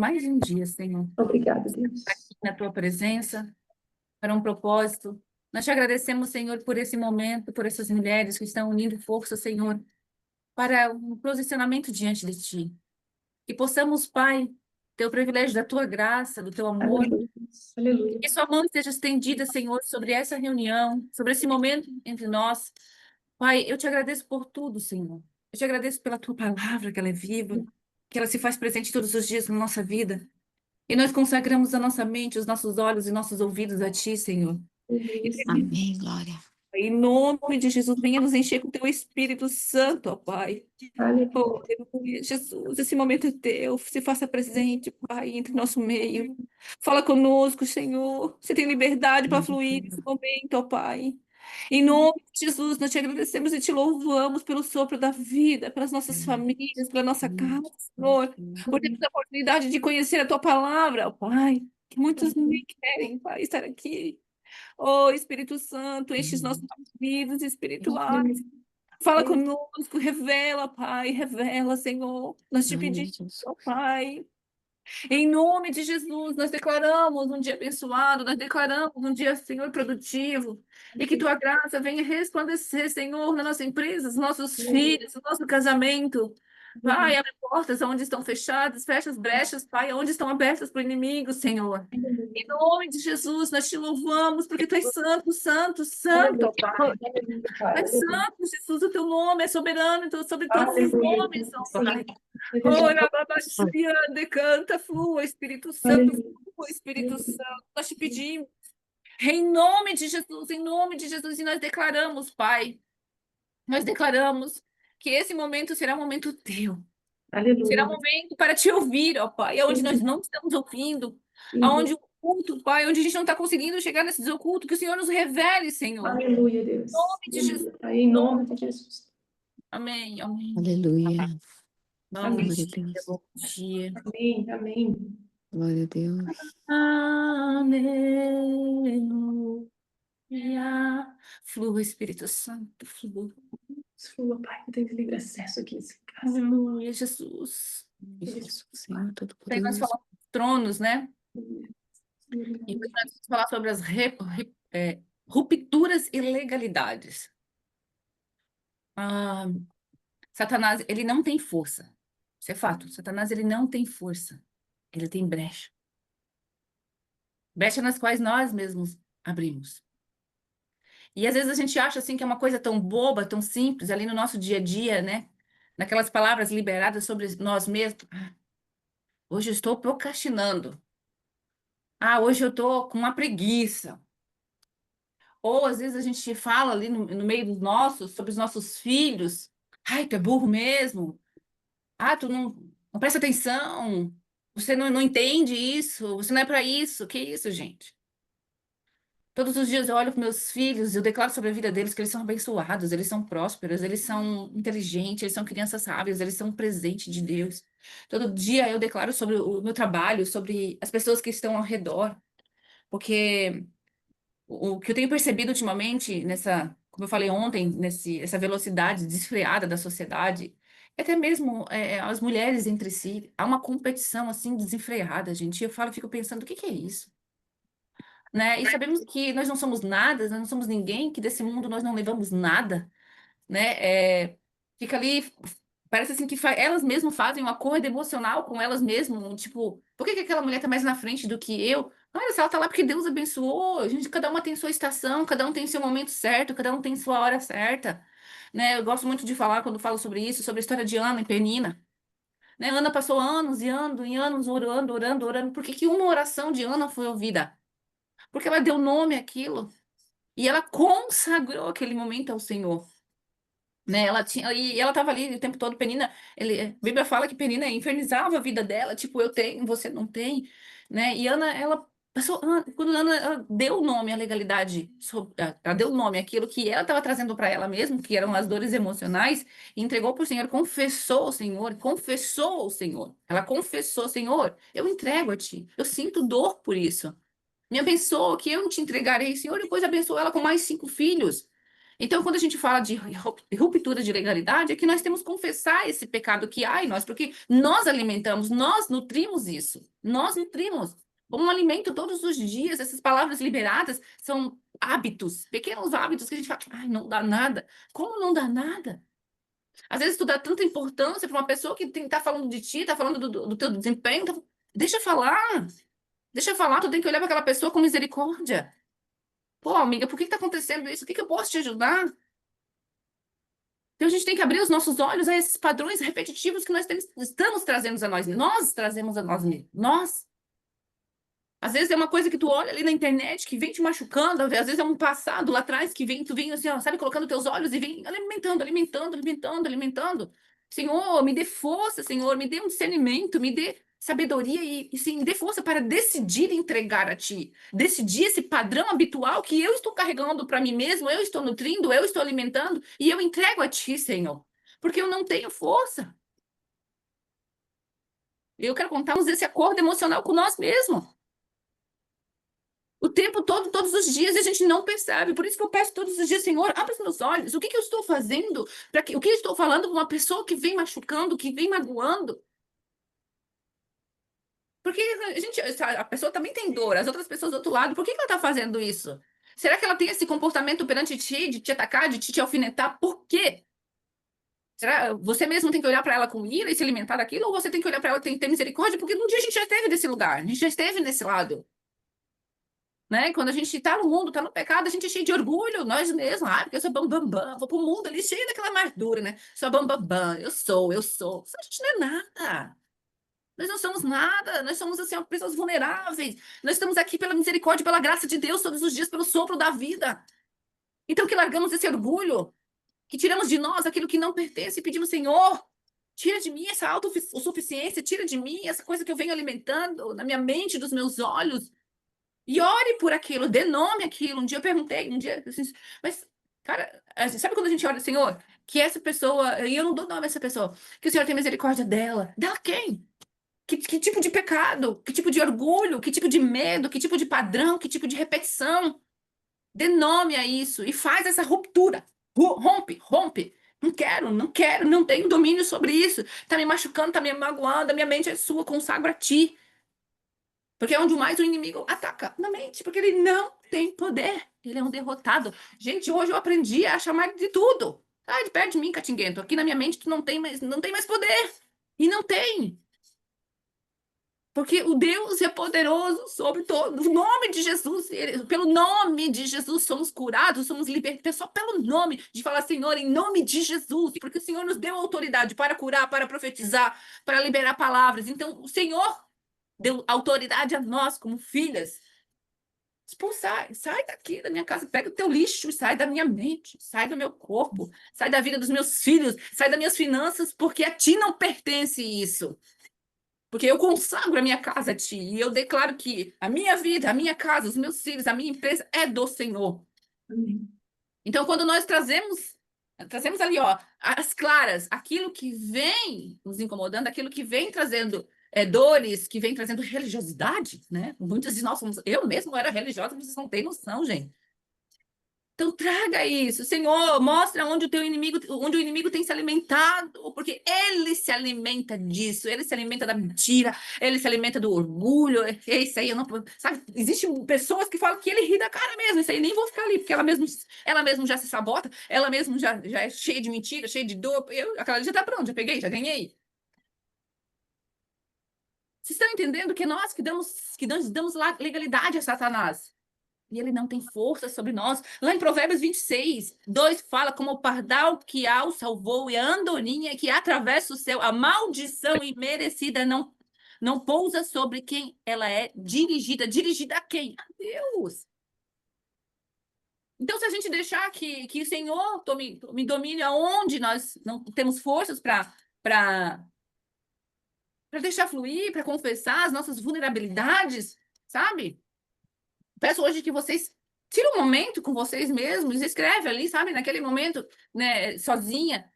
Mais um dia, Senhor, Obrigada, Deus. aqui na tua presença, para um propósito. Nós te agradecemos, Senhor, por esse momento, por essas mulheres que estão unindo força, Senhor, para um posicionamento diante de ti. Que possamos, Pai, ter o privilégio da tua graça, do teu amor, Aleluia. Aleluia. que sua mão esteja estendida, Senhor, sobre essa reunião, sobre esse momento entre nós. Pai, eu te agradeço por tudo, Senhor. Eu te agradeço pela tua palavra, que ela é viva, que ela se faz presente todos os dias na nossa vida. E nós consagramos a nossa mente, os nossos olhos e nossos ouvidos a Ti, Senhor. Amém, glória. Em nome de Jesus, venha nos encher com Teu Espírito Santo, ó Pai. Aleluia. Oh, aleluia, Jesus, esse momento é Teu. Se faça presente, Pai, entre nosso meio. Fala conosco, Senhor. Você tem liberdade para fluir nesse momento, ó Pai. Em nome de Jesus, nós te agradecemos e te louvamos pelo sopro da vida, pelas nossas famílias, pela nossa casa, Senhor. Por termos a oportunidade de conhecer a Tua palavra, ó Pai. Que muitos nem querem, Pai, estar aqui. Oh, Espírito Santo, enche os nossos ouvidos espirituais. Fala conosco, revela, Pai, revela, Senhor. Nós te Amém, pedimos, Jesus. ó Pai. Em nome de Jesus, nós declaramos um dia abençoado, nós declaramos um dia, Senhor, produtivo. E que tua graça venha resplandecer, Senhor, na nossa empresa, nos nossos filhos, no nosso casamento. Pai, abre portas onde estão fechadas, fecha as brechas, Pai, onde estão abertas para o inimigo, Senhor. Em nome de Jesus, nós te louvamos, porque tu és santo, santo, santo, ó Pai. Tu és santo, Jesus, o teu nome é soberano então, sobre todos os nomes, ó Pai. Ora, babaxiande, canta, flua, Espírito Santo, flua, Espírito Santo. Nós te pedimos, em nome de Jesus, e nós declaramos, Pai, nós declaramos que esse momento será um momento teu. Será um momento para te ouvir, ó Pai, onde nós não estamos ouvindo, aonde o culto, Pai, onde a gente não está conseguindo chegar nesses ocultos, que o Senhor nos revele, Senhor. Aleluia, Deus. Em nome de Jesus. Em nome de Jesus. Amém, amém. Aleluia. Bom Amém. dia, Glória a Deus. bom dia. Amém, amém. Glória a Deus. Aleluia. Flua, Espírito Santo, flua. Flua, Pai, eu tenho livre acesso aqui nessa casa. Aleluia, Jesus. Jesus, Senhor Daí nós Todo-Poderoso. falamos dos tronos, né? E Aleluia. hoje nós vamos falar sobre as rupturas e legalidades. Ah, Satanás, ele não tem força. Isso é fato. Satanás, ele não tem força. Ele tem brecha. Brecha nas quais nós mesmos abrimos. E às vezes a gente acha assim que é uma coisa tão boba, tão simples, ali no nosso dia a dia, né? Naquelas palavras liberadas sobre nós mesmos. Ah, hoje eu estou procrastinando. Ah, hoje eu estou com uma preguiça. Ou às vezes a gente fala ali no meio dos nossos, sobre os nossos filhos. Ai, tu é burro mesmo. Ah, tu não presta atenção. Você não entende isso. Você não é para isso. Que isso, gente? Todos os dias eu olho para meus filhos, eu declaro sobre a vida deles que eles são abençoados, eles são prósperos, eles são inteligentes, eles são crianças sábias, eles são um presente de Deus. Todo dia eu declaro sobre o meu trabalho, sobre as pessoas que estão ao redor, porque o que eu tenho percebido ultimamente como eu falei ontem, essa velocidade desfreada da sociedade, é até mesmo as mulheres entre si, há uma competição assim desenfreada, gente. E eu fico pensando, o que que é isso? Né? E sabemos que nós não somos nada, nós não somos ninguém, que desse mundo nós não levamos nada, né? Fica ali, parece assim que elas mesmas fazem um acordo emocional com elas mesmas, tipo, por que que aquela mulher tá mais na frente do que eu? Olha, se ela tá lá porque Deus abençoou, gente, cada uma tem sua estação, cada um tem seu momento certo, cada um tem sua hora certa, né? Eu gosto muito de falar, quando falo sobre isso, sobre a história de Ana e Penina, né? Ana passou anos e anos orando, orando, orando, por que que uma oração de Ana foi ouvida? Porque ela deu nome àquilo e ela consagrou aquele momento ao Senhor, né? E ela estava ali o tempo todo. Penina, a Bíblia fala que Penina infernizava a vida dela, tipo, eu tenho, você não tem, né? E Ana, ela passou, quando Ana ela deu nome à legalidade, ela deu nome àquilo que ela estava trazendo para ela mesma, que eram as dores emocionais, e entregou para o Senhor, confessou ao Senhor, confessou ao Senhor. Ela confessou, Senhor, eu entrego a ti, eu sinto dor por isso. Me abençoa, que eu te entregarei, Senhor. Depois abençoou ela com mais 5 filhos. Então, quando a gente fala de ruptura de legalidade, é que nós temos que confessar esse pecado que há em nós, porque nós alimentamos, nós nutrimos isso. Nós nutrimos. Como um alimento todos os dias, essas palavras liberadas são hábitos, pequenos hábitos que a gente fala, ai, não dá nada. Como não dá nada? Às vezes tu dá tanta importância para uma pessoa que tá falando de ti, tá falando do teu desempenho, deixa falar. Deixa falar, tu tem que olhar para aquela pessoa com misericórdia. Pô, amiga, por que tá acontecendo isso? O que que eu posso te ajudar? Então a gente tem que abrir os nossos olhos a esses padrões repetitivos que nós estamos trazendo a nós. Nós trazemos a nós mesmos. Nós. Às vezes é uma coisa que tu olha ali na internet que vem te machucando, às vezes é um passado lá atrás que vem, tu vem assim, ó, sabe, colocando teus olhos e vem alimentando, alimentando, alimentando, alimentando. Senhor, me dê força, Senhor, me dê um discernimento, me dê sabedoria e sim, me dê força para decidir entregar a ti. Decidir esse padrão habitual que eu estou carregando para mim mesmo, eu estou nutrindo, eu estou alimentando e eu entrego a ti, Senhor. Porque eu não tenho força. Eu quero contarmos esse acordo emocional com nós mesmos. O tempo todo, todos os dias, e a gente não percebe. Por isso que eu peço todos os dias, Senhor, abre os meus olhos. O que que eu estou fazendo? O que eu estou falando com uma pessoa que vem machucando, que vem magoando? Porque a pessoa também tem dor, as outras pessoas do outro lado, por que que ela está fazendo isso? Será que ela tem esse comportamento perante ti, de te atacar, de te alfinetar? Por quê? Será você mesmo tem que olhar para ela com ira e se alimentar daquilo, ou você tem que olhar para ela e ter misericórdia? Porque um dia a gente já esteve desse lugar, a gente já esteve nesse lado. Né? Quando a gente está no mundo, está no pecado, a gente é cheio de orgulho, nós mesmos. Ah, porque eu sou bambambam, vou pro mundo ali cheio daquela amargura, né? Sou bambambam, eu sou, eu sou. A gente não é nada. Nós não somos nada, nós somos assim, pessoas vulneráveis. Nós estamos aqui pela misericórdia, pela graça de Deus, todos os dias, pelo sopro da vida. Então, que largamos esse orgulho, que tiramos de nós aquilo que não pertence e pedimos, Senhor, tira de mim essa autossuficiência, tira de mim essa coisa que eu venho alimentando na minha mente, dos meus olhos. E ore por aquilo, dê nome àquilo. Um dia eu perguntei, assim, mas, cara, sabe quando a gente ora, Senhor, que essa pessoa, e eu não dou nome a essa pessoa, que o Senhor tem misericórdia dela. Dela quem? Que tipo de pecado? Que tipo de orgulho? Que tipo de medo? Que tipo de padrão? Que tipo de repetição? Dê nome a isso e faz essa ruptura. Rompe, rompe. Não quero, não quero, não tenho domínio sobre isso. Tá me machucando, tá me magoando, a minha mente é sua, consagro a ti. Porque é onde mais o inimigo ataca, na mente, porque ele não tem poder. Ele é um derrotado. Gente, hoje eu aprendi a chamar de tudo. Sai de perto de mim, catinguento. Aqui na minha mente tu não tem mais poder. E não tem. Porque o Deus é poderoso sobre todo. O nome de Jesus, pelo nome de Jesus somos curados, somos libertos. Só pelo nome de falar, Senhor, em nome de Jesus. Porque o Senhor nos deu autoridade para curar, para profetizar, para liberar palavras. Então, o Senhor deu autoridade a nós, como filhas. Expulsar, sai daqui da minha casa, pega o teu lixo, sai da minha mente, sai do meu corpo, sai da vida dos meus filhos, sai das minhas finanças, porque a ti não pertence isso. Porque eu consagro a minha casa a ti, e eu declaro que a minha vida, a minha casa, os meus filhos, a minha empresa é do Senhor. Amém. Então, quando nós trazemos ali, ó, as claras, aquilo que vem nos incomodando, aquilo que vem trazendo dores, que vem trazendo religiosidade, né? Muitas de nós somos, eu mesmo era religiosa, vocês não têm noção, gente. Então traga isso, Senhor, mostra onde onde o inimigo tem se alimentado, porque ele se alimenta disso, ele se alimenta da mentira, ele se alimenta do orgulho, isso aí eu não, sabe, existem pessoas que falam que ele ri da cara mesmo, isso aí nem vou ficar ali, porque ela mesmo já se sabota, ela mesmo já é cheia de mentira, cheia de dor, aquela já tá pronto, já peguei, já ganhei. Vocês estão entendendo que nós que nós damos legalidade a Satanás? E ele não tem força sobre nós. Lá em Provérbios 26, 2 fala como o pardal que o salvou e a andorinha que atravessa o céu, a maldição imerecida não pousa sobre quem ela é dirigida. Dirigida a quem? A Deus. Então, se a gente deixar que o Senhor me domine aonde nós não temos forças para deixar fluir, para confessar as nossas vulnerabilidades, sabe? Peço hoje que vocês tirem um momento com vocês mesmos, escreve ali, sabe, naquele momento, né, sozinha,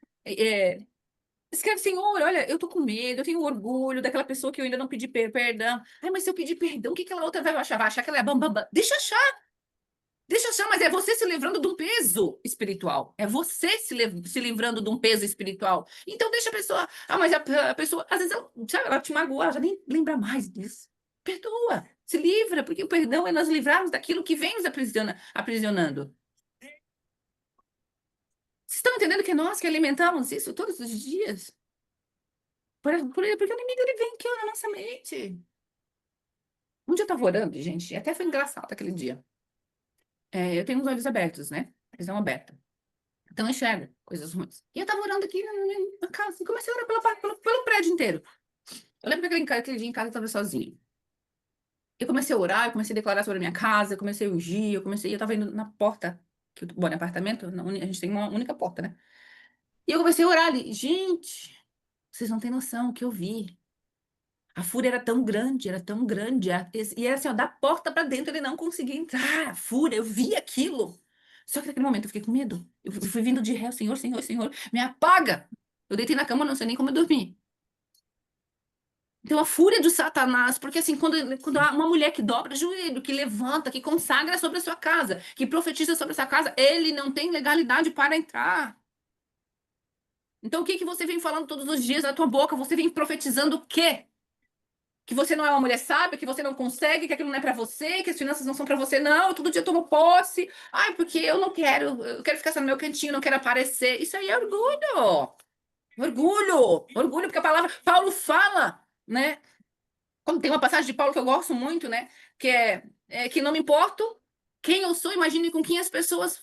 escreve, Senhor, olha, eu tô com medo, eu tenho orgulho daquela pessoa que eu ainda não pedi perdão. Ai, mas se eu pedir perdão, o que aquela outra vai achar? Vai achar que ela é bambambam. Deixa achar. Deixa eu achar, mas é você se livrando de um peso espiritual. É você se livrando de um peso espiritual. Então deixa a pessoa. Ah, mas a pessoa, às vezes, ela, sabe, ela te magoou, ela já nem lembra mais disso. Perdoa, se livra, porque o perdão é nós livrarmos daquilo que vem nos aprisionando. Vocês estão entendendo que é nós que alimentamos isso todos os dias? Porque o inimigo ele vem aqui ó, na nossa mente. Um dia eu estava orando, gente, e até foi engraçado aquele dia. Eu tenho os olhos abertos, né? Visão aberta. Então eu enxergo coisas ruins. E eu tava orando aqui na casa, e comecei a orar pelo prédio inteiro. Eu lembro que aquele dia em casa eu tava sozinha. Eu comecei a orar, eu comecei a declarar sobre a minha casa, eu comecei a ungir, eu tava indo na porta, que eu moro em apartamento, a gente tem uma única porta, né? E eu comecei a orar ali. Gente, vocês não têm noção o que eu vi. A fúria era tão grande, e era assim, ó, da porta pra dentro ele não conseguia entrar. A fúria, eu vi aquilo. Só que naquele momento eu fiquei com medo. Eu fui vindo de ré, Senhor, Senhor, Senhor, me apaga. Eu deitei na cama, não sei nem como eu dormi. Então a fúria de Satanás, porque assim, quando há uma mulher que dobra o joelho, que levanta, que consagra sobre a sua casa, que profetiza sobre a sua casa, ele não tem legalidade para entrar. Então o que que você vem falando todos os dias na tua boca? Você vem profetizando o quê? Que você não é uma mulher sábia, que você não consegue, que aquilo não é pra você, que as finanças não são pra você, não. Todo dia eu tomo posse. Ai, porque eu quero ficar só no meu cantinho, não quero aparecer. Isso aí é orgulho. Orgulho, orgulho, porque a palavra, Paulo fala, né? Como tem uma passagem de Paulo que eu gosto muito, né? Que é que não me importo quem eu sou, imagine com quem as pessoas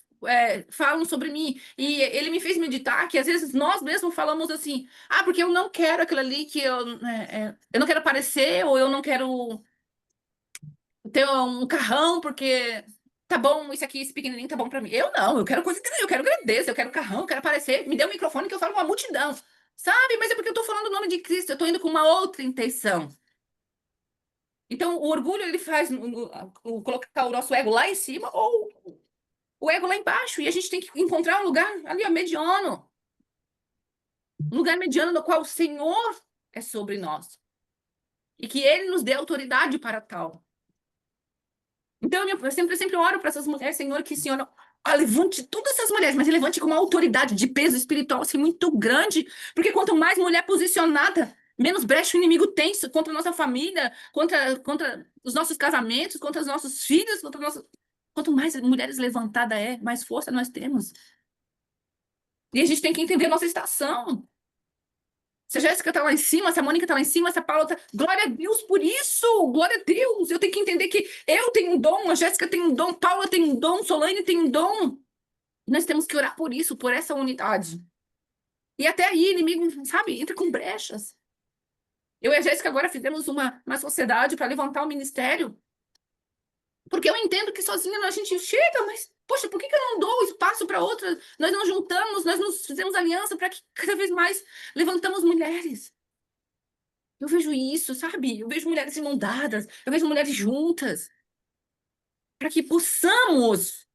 falam sobre mim. E ele me fez meditar que às vezes nós mesmos falamos assim: ah, porque eu não quero aquilo ali que eu não quero aparecer, ou eu não quero ter um carrão, porque tá bom, isso aqui, esse pequenininho tá bom pra mim. Eu não, eu quero coisa grande, eu quero grandeza, eu quero carrão, eu quero aparecer. Me dê um microfone que eu falo com uma multidão. Sabe? Mas é porque eu tô falando o nome de Cristo, eu tô indo com uma outra intenção. Então, o orgulho, ele faz colocar o nosso ego lá em cima ou o ego lá embaixo. E a gente tem que encontrar um lugar ali, ó, mediano. Um lugar mediano no qual o Senhor é sobre nós. E que Ele nos dê autoridade para tal. Então, eu sempre oro para essas mulheres, Senhor, que o Senhor levante todas essas mulheres, mas levante com uma autoridade de peso espiritual assim, muito grande. Porque quanto mais mulher posicionada, menos brecha o inimigo tem contra a nossa família, contra os nossos casamentos, contra os nossos filhos, Quanto mais mulheres levantadas mais força nós temos. E a gente tem que entender a nossa estação. Se a Jéssica tá lá em cima, se a Mônica tá lá em cima, se a Paula tá. Glória a Deus por isso! Glória a Deus! Eu tenho que entender que eu tenho um dom, a Jéssica tem um dom, Paula tem um dom, Solane tem um dom. E nós temos que orar por isso, por essa unidade. E até aí, inimigo, sabe, entra com brechas. Eu e a Jéssica agora fizemos uma sociedade para levantar o ministério. Porque eu entendo que sozinha a gente chega, mas, poxa, por que que eu não dou espaço para outra? Nós não juntamos, nós nos fizemos aliança para que cada vez mais levantamos mulheres. Eu vejo isso, sabe? Eu vejo mulheres inundadas, eu vejo mulheres juntas, para que possamos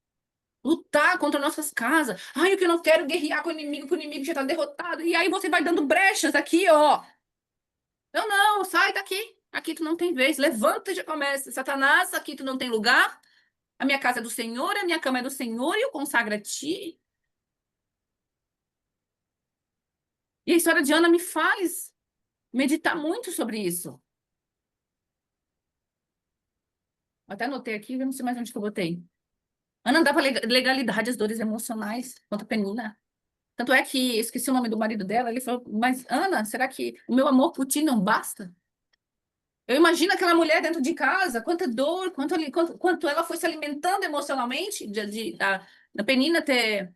lutar contra nossas casas. Ai, o que eu não quero guerrear com que o inimigo já está derrotado. E aí você vai dando brechas aqui, ó. Eu não, sai daqui. Aqui tu não tem vez. Levanta e já começa. Satanás, aqui tu não tem lugar. A minha casa é do Senhor, a minha cama é do Senhor e eu consagro a ti. E a história de Ana me faz meditar muito sobre isso. Até anotei aqui, eu não sei mais onde que eu botei. Ana dava legalidade às dores emocionais contra a Penina. Tanto é que, esqueci o nome do marido dela, ele falou, mas Ana, será que o meu amor por ti não basta? Eu imagino aquela mulher dentro de casa, quanta dor, quanto ela foi se alimentando emocionalmente da Penina ter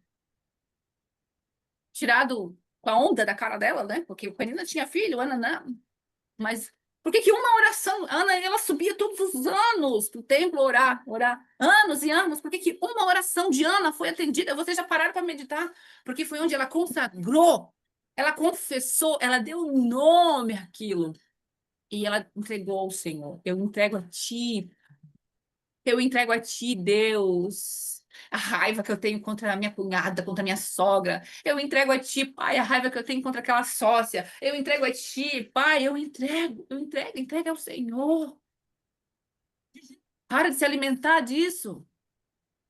tirado com a onda da cara dela, né? Porque a Penina tinha filho, Ana não. Mas por que que uma oração, Ana, ela subia todos os anos para o templo orar, anos e anos, por que que uma oração de Ana foi atendida? Vocês já pararam para meditar? Porque foi onde ela consagrou, ela confessou, ela deu um nome àquilo e ela entregou ao Senhor. Eu entrego a ti, Deus. A raiva que eu tenho contra a minha cunhada, contra a minha sogra. Eu entrego a ti, Pai, a raiva que eu tenho contra aquela sócia. Eu entrego a ti, Pai, entrega ao Senhor. Para de se alimentar disso.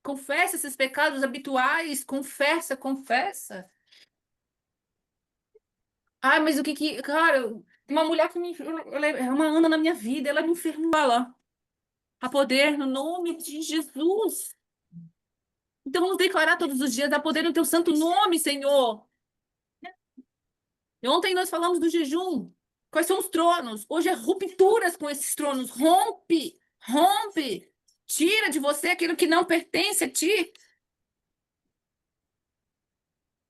Confessa esses pecados habituais. Confessa, confessa. Ai, mas o que que... Cara, tem uma mulher que ela é uma Ana na minha vida. Ela me enfermou. Fala. A poder no nome de Jesus. Então vamos declarar todos os dias a poder no teu santo nome, Senhor. E ontem nós falamos do jejum. Quais são os tronos? Hoje é rupturas com esses tronos. Rompe, rompe. Tira de você aquilo que não pertence a ti.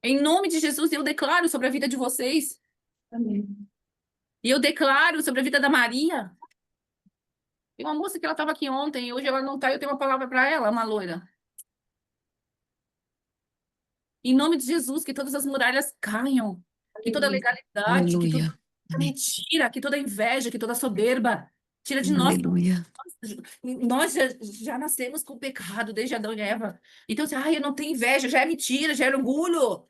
Em nome de Jesus, eu declaro sobre a vida de vocês. Amém. E eu declaro sobre a vida da Maria. Tem uma moça que ela estava aqui ontem e hoje ela não está. Eu tenho uma palavra para ela, uma loira. Em nome de Jesus, que todas as muralhas caiam. Que toda legalidade, que toda Aleluia. Amém. mentira, que toda inveja, que toda soberba. Tira de nós. Aleluia. Nós já nascemos com pecado desde Adão e Eva. Então, assim, eu não tenho inveja, já é mentira, já é orgulho.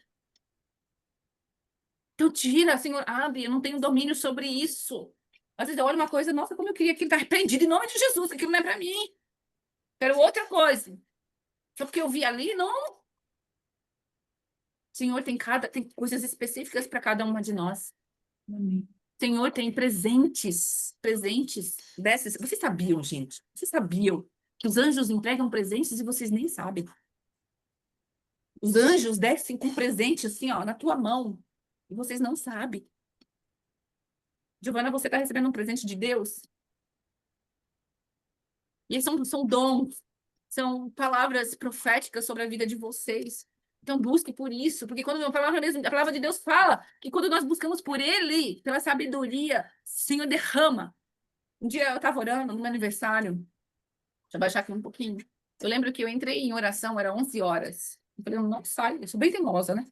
Então, tira, Senhor, abre, eu não tenho domínio sobre isso. Às vezes eu olho uma coisa, nossa, como eu queria que ele tá repreendido em nome de Jesus, aquilo não é para mim. Quero outra coisa. Só porque eu vi ali, não. Senhor, tem coisas específicas para cada uma de nós. Amém. Senhor, tem presentes desses. Vocês sabiam, gente? Vocês sabiam que os anjos entregam presentes e vocês nem sabem? Os anjos descem com presente assim, ó, na tua mão. E vocês não sabem. Giovana, você está recebendo um presente de Deus? E eles são dons, são palavras proféticas sobre a vida de vocês. Então busque por isso, porque quando a palavra de Deus fala que quando nós buscamos por Ele, pela sabedoria, o Senhor derrama. Um dia eu estava orando no meu aniversário. Deixa eu baixar aqui um pouquinho. Eu lembro que eu entrei em oração, era 11 horas. Eu falei, não sai, eu sou bem teimosa, né?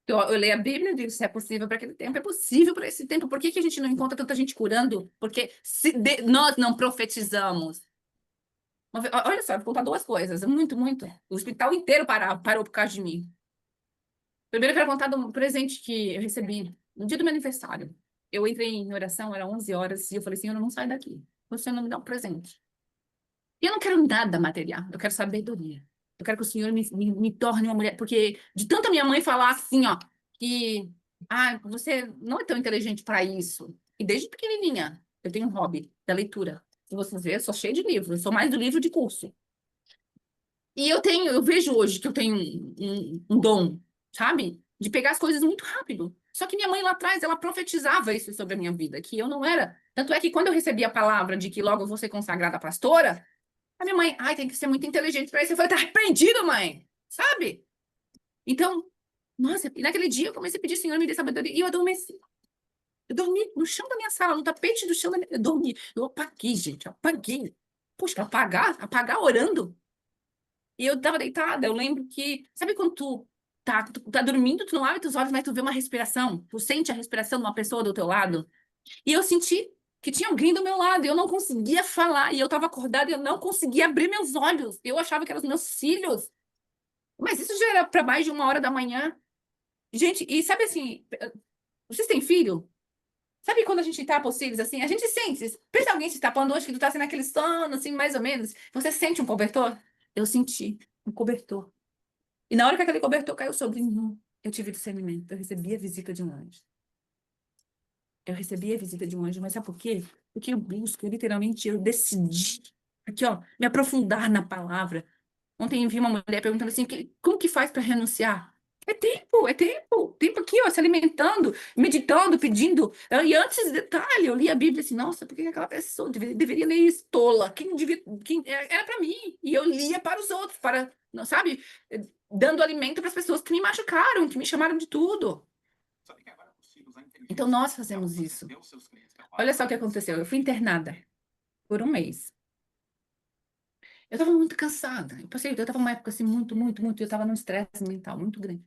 Eu leio a Bíblia e digo, se é possível para aquele tempo, é possível para esse tempo. Por que que a gente não encontra tanta gente curando? Porque nós não profetizamos. Olha só, vou contar duas coisas. Muito, muito. O hospital inteiro parou por causa de mim. Primeiro, eu quero contar de um presente que eu recebi no dia do meu aniversário. Eu entrei em oração, era 11 horas, e eu falei, Senhor, eu não saio daqui. Você não me dá um presente. E eu não quero nada material, eu quero sabedoria. Eu quero que o Senhor me torne uma mulher. Porque de tanta minha mãe falar assim, ó, que você não é tão inteligente para isso. E desde pequenininha, eu tenho um hobby da leitura. Se vocês verem, eu sou cheia de livros, eu sou mais do livro de curso. E eu vejo hoje que eu tenho um dom, sabe? De pegar as coisas muito rápido. Só que minha mãe lá atrás, ela profetizava isso sobre a minha vida, que eu não era. Tanto é que quando eu recebi a palavra de que logo eu vou ser consagrada pastora, a minha mãe, tem que ser muito inteligente para isso. Eu falei, tá repreendido, mãe, sabe? Então, nossa, e naquele dia eu comecei a pedir, Senhor, me dê sabedoria, e eu adormeci. Eu dormi no chão da minha sala, no tapete do chão da minha... Eu dormi. Eu apaguei, gente, eu apaguei. Poxa, apagar orando. E eu tava deitada, eu lembro que... Sabe quando tu tá dormindo, tu não abre teus olhos, mas tu vê uma respiração? Tu sente a respiração de uma pessoa do teu lado? E eu senti que tinha alguém do meu lado, e eu não conseguia falar, e eu tava acordada, e eu não conseguia abrir meus olhos. Eu achava que eram os meus filhos. Mas isso já era para mais de 1 hora da manhã. Gente, e sabe assim, vocês têm filho? Sabe quando a gente tapa os cílios assim? A gente sente. Pensa alguém te tapando hoje que tu tá sendo aquele sono, assim, mais ou menos. Você sente um cobertor? Eu senti um cobertor. E na hora que aquele cobertor caiu sobre mim, eu tive discernimento. Eu recebi a visita de um anjo. Eu recebi a visita de um anjo, mas sabe por quê? Porque eu busco, literalmente, eu decidi, aqui, ó, me aprofundar na palavra. Ontem eu vi uma mulher perguntando assim, como que faz para renunciar? É tempo, é tempo. Tempo aqui, ó, se alimentando, meditando, pedindo. E antes, detalhe, eu li a Bíblia assim, nossa, por que aquela pessoa deveria ler isso, tola? Era para mim. E eu lia para os outros, não, sabe? Dando alimento para as pessoas que me machucaram, que me chamaram de tudo. Então, nós fazemos isso. Olha só o que aconteceu. Eu fui internada por 1 mês. Eu estava muito cansada. Eu estava numa época assim, muito, muito, muito. Eu estava num estresse mental muito grande.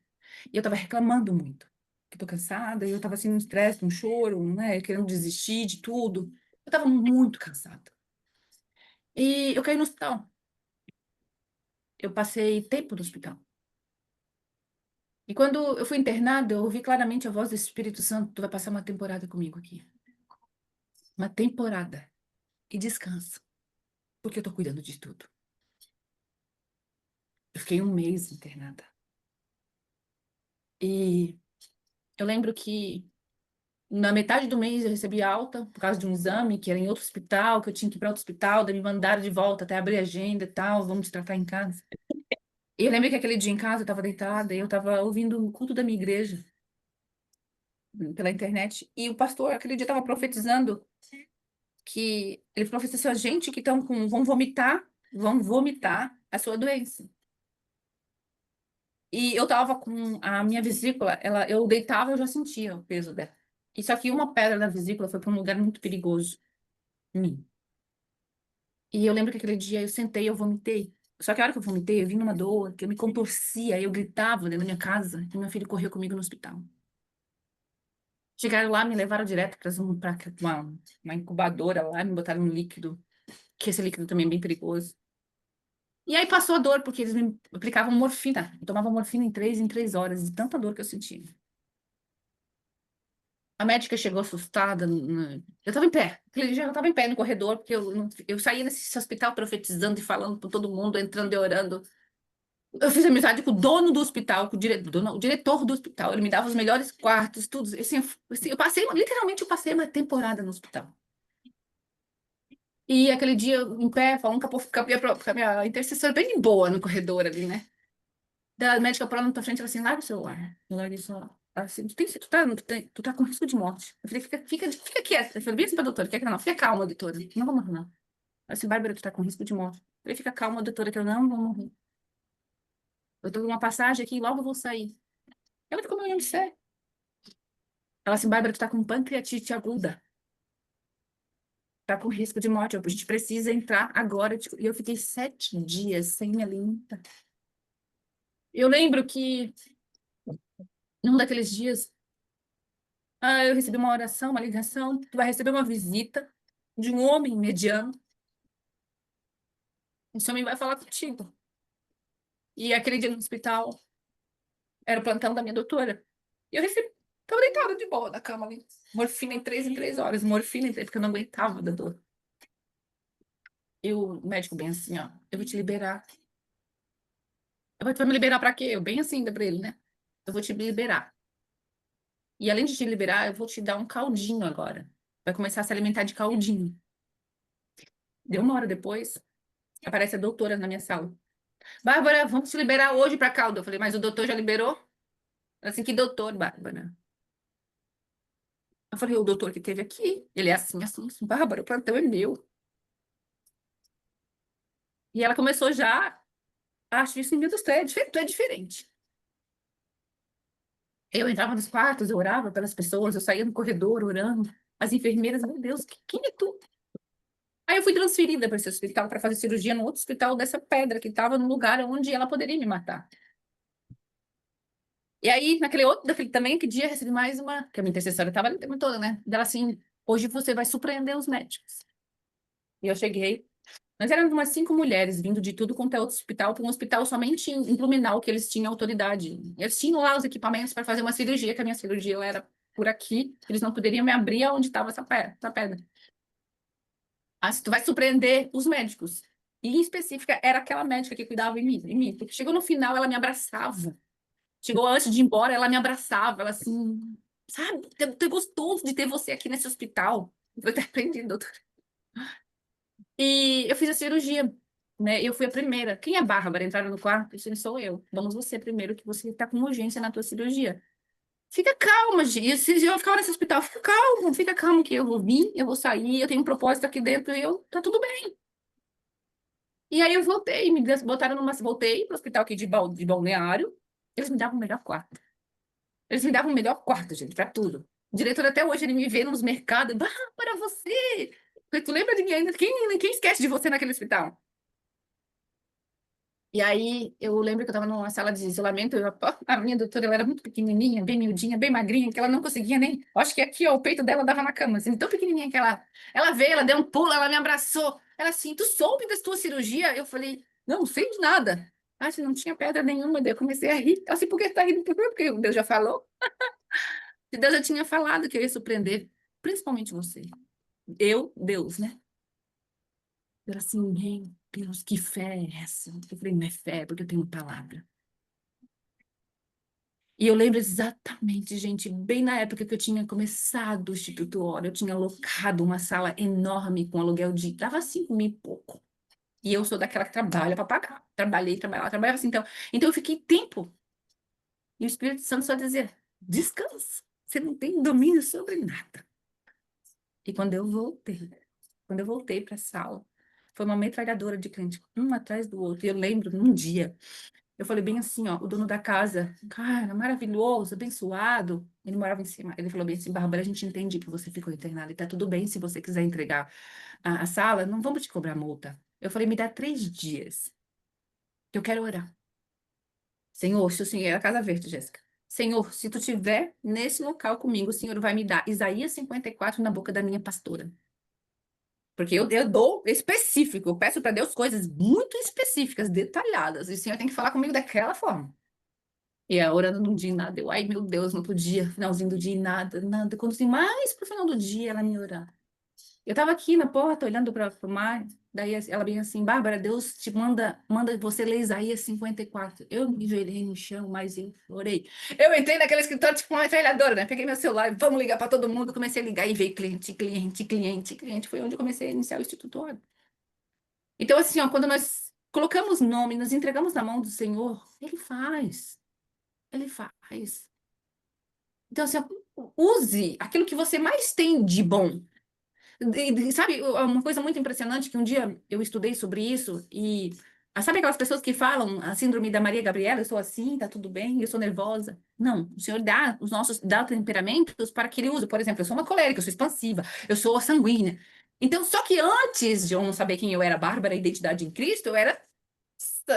E eu estava reclamando muito. Que estou cansada. E eu estava assim, num estresse, num choro, né? Querendo desistir de tudo. Eu estava muito cansada. E eu caí no hospital. Eu passei tempo no hospital. E quando eu fui internada, eu ouvi claramente a voz do Espírito Santo. Tu vai passar uma temporada comigo aqui. Uma temporada. E descansa. Porque eu estou cuidando de tudo. Eu fiquei um mês internada. E eu lembro que na metade do mês eu recebi alta por causa de um exame que era em outro hospital, que eu tinha que ir para outro hospital, daí me mandaram de volta até abrir a agenda e tal, vamos te tratar em casa. E eu lembro que aquele dia em casa eu estava deitada e eu estava ouvindo o culto da minha igreja pela internet. E o pastor, aquele dia, estava profetizando que ele profetizou a gente que estão com, vão vomitar a sua doença. E eu tava com a minha vesícula, eu deitava, eu já sentia o peso dela. E só que uma pedra da vesícula foi para um lugar muito perigoso em mim. E eu lembro que aquele dia eu sentei, eu vomitei. Só que a hora que eu vomitei, eu vim numa dor, que eu me contorcia, eu gritava dentro da minha casa, e meu filho correu comigo no hospital. Chegaram lá, me levaram direto para uma incubadora lá, me botaram um líquido, que esse líquido também é bem perigoso. E aí passou a dor, porque eles me aplicavam morfina. Eu tomava morfina em 3 horas, de tanta dor que eu sentia. A médica chegou assustada. Eu estava em pé. Aquele dia eu estava em pé no corredor, porque eu saía nesse hospital profetizando e falando com todo mundo, entrando e orando. Eu fiz amizade com o dono do hospital, com o diretor do hospital. Ele me dava os melhores quartos, tudo. Assim, literalmente, eu passei uma temporada no hospital. E aquele dia, em pé, falando com a minha intercessora bem boa no corredor ali, né? Da médica parou na tua frente e falou assim: larga o celular. Eu larguei o celular. Ela assim, tu tá com risco de morte. Eu falei: fica quieta. Eu falei: bem assim pra doutora, quer que não? Fica calma, doutora. Não vou morrer, não. Ela assim: Bárbara, tu tá com risco de morte. Eu falei: fica calma, doutora, que eu não vou morrer. Eu tô com uma passagem aqui e logo eu vou sair. Ela ficou me olhando sério. Ela assim: Bárbara, tu tá com pancreatite aguda. Tá com risco de morte. A gente precisa entrar agora. E eu fiquei 7 dias sem me alimentar. Eu lembro que num daqueles dias, eu recebi uma oração, uma ligação. Tu vai receber uma visita de um homem mediano. Esse homem vai falar contigo. E aquele dia no hospital, era o plantão da minha doutora. E eu recebi, tava deitada de boa na cama ali. Morfina em 3 horas. Morfina porque eu não aguentava da dor. E o médico bem assim, ó: eu vou te liberar. Tu vai me liberar pra quê? Eu bem assim ainda pra ele, né? Eu vou te liberar. E além de te liberar, eu vou te dar um caldinho agora. Vai começar a se alimentar de caldinho. Deu uma hora depois, aparece a doutora na minha sala. Bárbara, vamos te liberar hoje para caldo. Eu falei: mas o doutor já liberou? Ela assim: que doutor, Bárbara? Eu falei: o doutor que teve aqui. Ele é assim, assim, assim. Bárbara, o plantão é meu. E ela começou já, acho isso, meu Deus, tu é diferente. Eu entrava nos quartos, eu orava pelas pessoas, eu saía no corredor orando. As enfermeiras: meu Deus, quem é tu? Aí eu fui transferida para esse hospital para fazer cirurgia no outro hospital dessa pedra que estava no lugar onde ela poderia me matar. E aí, daquele também, que dia, eu recebi mais uma, que a minha intercessora estava ali o tempo todo, né? Dela assim: hoje você vai surpreender os médicos. E eu cheguei, nós éramos umas 5 mulheres vindo de tudo quanto é outro hospital, para um hospital somente em Blumenau, que eles tinham autoridade. Eles tinham lá os equipamentos para fazer uma cirurgia, que a minha cirurgia ela era por aqui, eles não poderiam me abrir onde estava essa pedra. Ah, tu vai surpreender os médicos. E em específica, era aquela médica que cuidava em mim. Porque chegou no final, ela me abraçava. Chegou antes de ir embora, ela me abraçava, ela assim, sabe, é gostoso de ter você aqui nesse hospital. Eu até aprendi, doutor. E eu fiz a cirurgia, né? Eu fui a primeira. Quem é a Bárbara? Entraram no quarto? Isso sou eu. Vamos você primeiro, que você está com urgência na tua cirurgia. Fica calma, gente. Se eu ficar nesse hospital, fica calmo que eu vou vir, eu vou sair, eu tenho um propósito aqui dentro e tá tudo bem. E aí eu voltei, voltei para o hospital aqui de Balneário. Eles me davam o melhor quarto. Eles me davam o melhor quarto, gente, para tudo. O diretor até hoje, ele me vê nos mercados: para você! Tu lembra de mim ainda? Quem esquece de você naquele hospital? E aí, eu lembro que eu estava numa sala de isolamento, a minha doutora, ela era muito pequenininha, bem miudinha, bem magrinha, que ela não conseguia nem... Acho que aqui, ó, o peito dela dava na cama, assim, tão pequenininha que ela veio, ela deu um pulo, ela me abraçou. Ela assim: tu soube da tua cirurgia? Eu falei: não sei de nada. Ah, se não tinha pedra nenhuma, daí eu comecei a rir. Ela assim: por que você tá rindo? Porque Deus já falou. Se Deus já tinha falado que eu ia surpreender, principalmente você. Deus, né? Ela assim: bem, Deus, que fé é essa? Eu falei, não é fé, porque eu tenho palavra. E eu lembro exatamente, gente, bem na época que eu tinha começado o Instituto Hora, eu tinha alocado uma sala enorme com aluguel dava 5 mil e pouco. E eu sou daquela que trabalha para pagar. Trabalhei, trabalhava assim. Então eu fiquei tempo. E o Espírito Santo só dizia, descansa, você não tem domínio sobre nada. E quando eu voltei para a sala, foi uma metralhadora de cliente, um atrás do outro. E eu lembro, num dia, eu falei bem assim, ó, o dono da casa, cara, maravilhoso, abençoado. Ele morava em cima. Ele falou bem assim, Bárbara, a gente entende que você ficou internada e tá tudo bem se você quiser entregar a sala, não vamos te cobrar multa. Eu falei, me dá 3 dias, que eu quero orar. Senhor, se o Senhor, é a Casa Verde, Jéssica. Senhor, se tu estiver nesse local comigo, o Senhor vai me dar Isaías 54 na boca da minha pastora. Porque eu dou específico, eu peço para Deus coisas muito específicas, detalhadas, e o Senhor tem que falar comigo daquela forma. E a orando num dia e nada, eu, ai meu Deus, no outro dia, finalzinho do dia e nada, nada. Quando assim, mais pro final do dia, ela me orar. Eu estava aqui na porta, olhando para o mar, daí ela bem assim, Bárbara, Deus te manda você ler Isaías 54. Eu me joelhei no chão, mas eu orei. Eu entrei naquele escritório tipo uma metralhadora, né? Peguei meu celular, vamos ligar para todo mundo, comecei a ligar e veio cliente, cliente, cliente, cliente. Foi onde eu comecei a iniciar o Instituto Hora. Então, assim, ó, quando nós colocamos nome, nos entregamos na mão do Senhor, Ele faz. Ele faz. Então, assim, ó, use aquilo que você mais tem de bom. Sabe, uma coisa muito impressionante que um dia eu estudei sobre isso e sabe aquelas pessoas que falam a síndrome da Maria Gabriela, eu sou assim, tá tudo bem, eu sou nervosa. Não, o Senhor dá temperamentos para que ele use. Por exemplo, eu sou uma colérica, eu sou expansiva, eu sou sanguínea. Então, só que antes de eu não saber quem eu era, Bárbara, a identidade em Cristo, eu era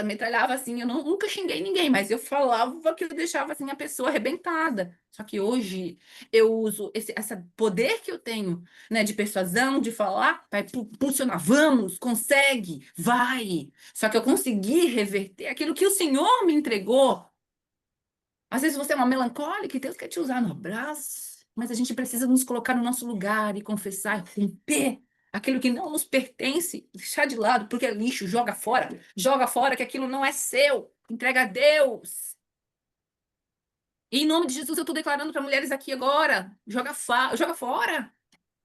metralhava assim, eu nunca xinguei ninguém, mas eu falava que eu deixava assim a pessoa arrebentada. Só que hoje eu uso esse poder que eu tenho, né, de persuasão, de falar, vai funcionar, vamos, consegue, vai. Só que eu consegui reverter aquilo que o Senhor me entregou. Às vezes você é uma melancólica e Deus quer te usar no abraço, mas a gente precisa nos colocar no nosso lugar e confessar, romper aquilo que não nos pertence, deixar de lado, porque é lixo, joga fora que aquilo não é seu, entrega a Deus. E em nome de Jesus eu estou declarando para mulheres aqui agora, joga fora,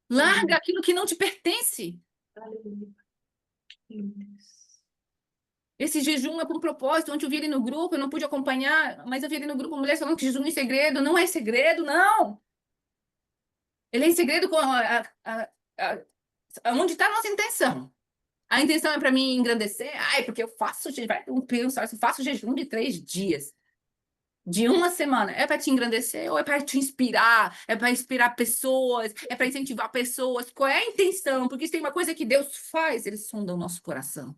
larga aquilo que não te pertence. Aleluia. Meu Deus. Esse jejum é por um propósito. Ontem eu vi ele no grupo, eu não pude acompanhar, mas eu vi ele no grupo mulheres falando que jejum é segredo. Não é segredo, não. Ele é em segredo com onde está a nossa intenção. A intenção é para mim engrandecer. Ai, porque eu faço jejum de 3 dias, de uma semana. É para te engrandecer ou é para te inspirar? É para inspirar pessoas? É para incentivar pessoas? Qual é a intenção? Porque se tem uma coisa que Deus faz, Ele sonda o nosso coração.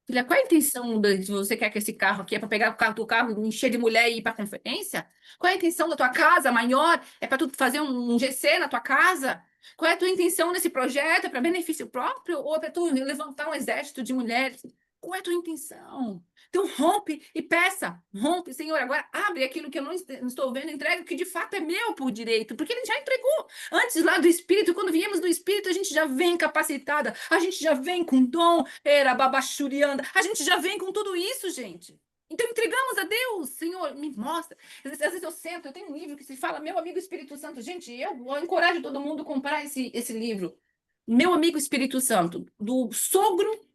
Filha, qual é a intenção de você quer que esse carro aqui é para pegar o carro do carro, encher de mulher e ir para conferência? Qual é a intenção da tua casa maior? É para tu fazer um GC na tua casa? Qual é a tua intenção nesse projeto? É para benefício próprio ou é para tu levantar um exército de mulheres? Qual é a tua intenção? Então rompe e peça, rompe, Senhor, agora abre aquilo que eu não estou vendo, entrega o que de fato é meu por direito, porque Ele já entregou. Antes lá do Espírito, quando viemos do Espírito, a gente já vem capacitada, a gente já vem com dom, era babachurianda, a gente já vem com tudo isso, gente. Então entregamos a Deus, Senhor, me mostra. Às vezes eu sento, eu tenho um livro que se fala Meu Amigo Espírito Santo. Gente, eu encorajo todo mundo a comprar esse livro. Meu Amigo Espírito Santo, do sogro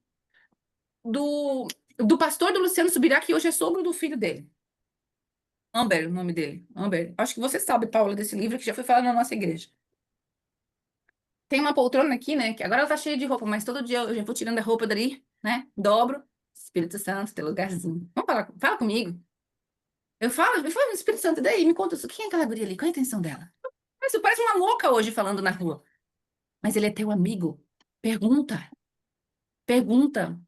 do, do pastor do Luciano Subirá, que hoje é sogro do filho dele. Amber, o nome dele. Amber. Acho que você sabe, Paula, desse livro que já foi falado na nossa igreja. Tem uma poltrona aqui, né? Que agora ela tá cheia de roupa, mas todo dia eu já vou tirando a roupa dali, né? Dobro. Espírito Santo, tem lugarzinho. Vamos falar, fala comigo. Eu falo, Espírito Santo, daí me conta, quem é aquela guria ali? Qual é a intenção dela? Mas você parece uma louca hoje falando na rua. Mas ele é teu amigo. Pergunta, pergunta.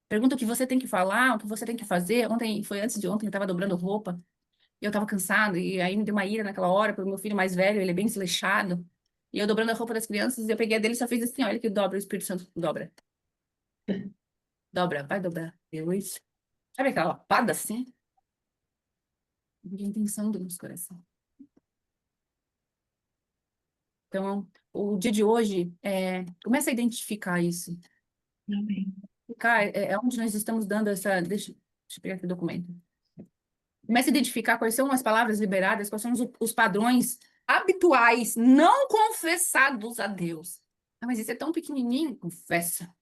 Pergunta o que você tem que falar, o que você tem que fazer. Ontem, foi antes de ontem, eu tava dobrando roupa. E eu tava cansada, e aí me deu uma ira naquela hora, porque o meu filho mais velho, ele é bem desleixado. E eu dobrando a roupa das crianças, eu peguei a dele e só fiz assim, olha que dobra, o Espírito Santo dobra. Dobra, vai dobrar. Deus. Sabe aquela lapada assim? Não intenção do nosso coração. Então, o dia de hoje, começa a identificar isso. Amém. Cá é onde nós estamos dando essa. Deixa eu pegar aqui o documento. Comece a identificar quais são as palavras liberadas, quais são os padrões habituais, não confessados a Deus. Ah, mas isso é tão pequenininho, confessa.